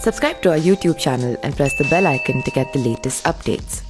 Subscribe to our YouTube channel and press the bell icon to get the latest updates.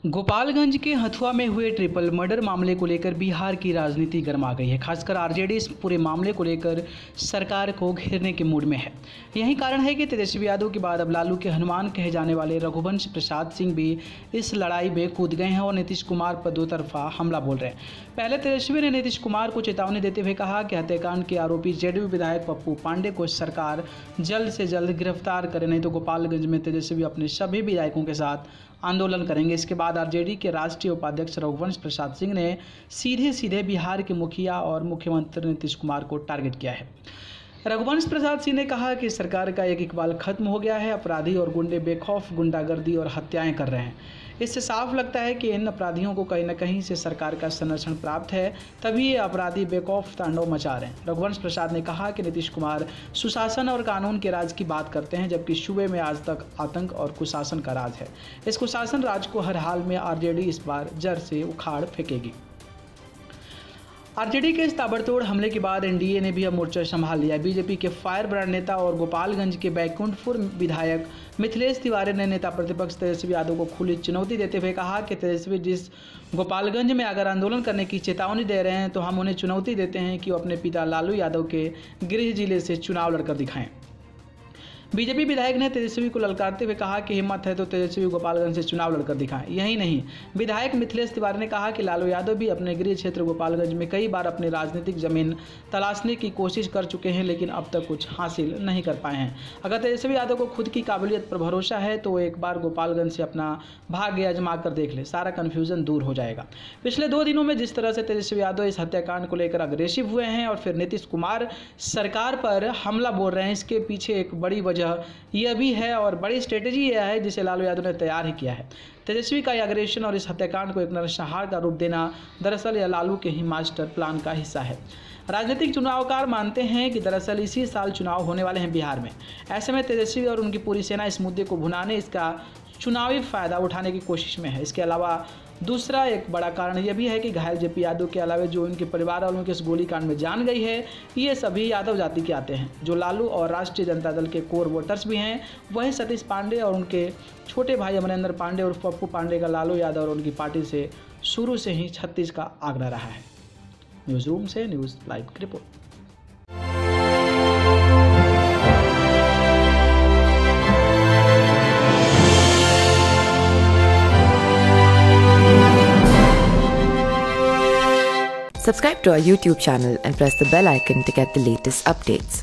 Gopalganj के हथुआ में हुए triple murder मामले को लेकर बिहार की राजनीति गर्मा गई है। खासकर आरजेडी इस पूरे मामले को लेकर सरकार को घेरने के मूड में है। यही कारण है कि तेजस्वी यादव के बाद अब लालू के हनुमान कहे जाने वाले रघुवंश प्रसाद सिंह भी इस लड़ाई में कूद गए हैं और नीतीश कुमार पर दो तरफा हमला बोल रहे हैं। पहले तेजस्वी ने नीतीश कुमार को चेतावनी देते हुए कहा कि हत्याकांड के आरोपी जेडीयू विधायक पप्पू पांडे को सरकार जल्द से जल्द गिरफ्तार करे, नहीं तो गोपालगंज में तेजस्वी अपने सभी विधायकों के साथ आंदोलन करेंगे। इसके बाद आरजेडी के राष्ट्रीय उपाध्यक्ष रघुवंश प्रसाद सिंह ने सीधे बिहार के मुखिया और मुख्यमंत्री नीतीश कुमार को टारगेट किया है। रघुवंश प्रसाद सिंह ने कहा कि सरकार का एक इकबाल खत्म हो गया है। अपराधी और गुंडे बेखौफ गुंडागर्दी और हत्याएं कर रहे हैं। इससे साफ लगता है कि इन अपराधियों को कहीं न कहीं से सरकार का संरक्षण प्राप्त है, तभी ये अपराधी बेखौफ तांडव मचा रहे हैं। रघुवंश प्रसाद ने कहा कि नीतीश कुमार सुशासन और कानून के राज की बात करते हैं, जबकि सूबे में आज तक आतंक और कुशासन का राज है। इस कुशासन राज को हर हाल में आरजेडी इस बार जड़ से उखाड़ फेंकेगी। आरजेडी के इस ताबड़तोड़ हमले के बाद एनडीए ने भी अब मोर्चा संभाल लिया। बीजेपी के फायर ब्रांड नेता और गोपालगंज के बैकुंठपुर विधायक मिथिलेश तिवारी ने नेता प्रतिपक्ष तेजस्वी यादव को खुली चुनौती देते हुए कहा कि तेजस्वी जिस गोपालगंज में अगर आंदोलन करने की चेतावनी दे रहे हैं तो हम उन्हें चुनौती देते हैं कि वो अपने पिता लालू यादव के गृह जिले से चुनाव लड़कर दिखाएं। बीजेपी विधायक ने तेजस्वी को ललकारते हुए कहा कि हिम्मत है तो तेजस्वी गोपालगंज से चुनाव लड़कर दिखाएं। यही नहीं, विधायक मिथिलेश तिवारी ने कहा कि लालू यादव भी अपने गृह क्षेत्र गोपालगंज में कई बार अपनी राजनीतिक जमीन तलाशने की कोशिश कर चुके हैं, लेकिन अब तक कुछ हासिल नहीं कर पाए हैं। अगर तेजस्वी यादव को खुद की काबिलियत पर भरोसा है तो वो एक बार गोपालगंज से अपना भाग्य आजमा कर देख ले, सारा कन्फ्यूजन दूर हो जाएगा। पिछले 2 दिनों में जिस तरह से तेजस्वी यादव इस हत्याकांड को लेकर अग्रेसिव हुए हैं और फिर नीतीश कुमार सरकार पर हमला बोल रहे हैं, इसके पीछे एक बड़ी वजह यह भी है और बड़ी स्ट्रेटेजी यह है जिसे लालू यादव ने तैयार ही किया है। तेजस्वी का अग्रेशन और इस हत्याकांड को एक नरसंहार का रूप देना दरअसल यह लालू के ही मास्टर प्लान का हिस्सा है। राजनीतिक चुनावकार मानते हैं कि दरअसल इसी साल चुनाव होने वाले हैं बिहार में। ऐसे में तेजस्वी और उनकी पूरी सेना इस मुद्दे को भुनाने, इसका चुनावी फायदा उठाने की कोशिश में है। इसके अलावा दूसरा एक बड़ा कारण यह भी है कि घायल जेपी यादव के अलावा जो उनके परिवार वालों के इस गोलीकांड में जान गई है, ये सभी यादव जाति के आते हैं, जो लालू और राष्ट्रीय जनता दल के कोर वोटर्स भी हैं। वहीं सतीश पांडे और उनके छोटे भाई अमरेंद्र पांडे और पप्पू पांडे का लालू यादव और उनकी पार्टी से शुरू से ही 36 का आग्रह रहा है। न्यूज़ रूम से न्यूज़ लाइव की report. Subscribe to our YouTube channel and press the bell icon to get the latest updates.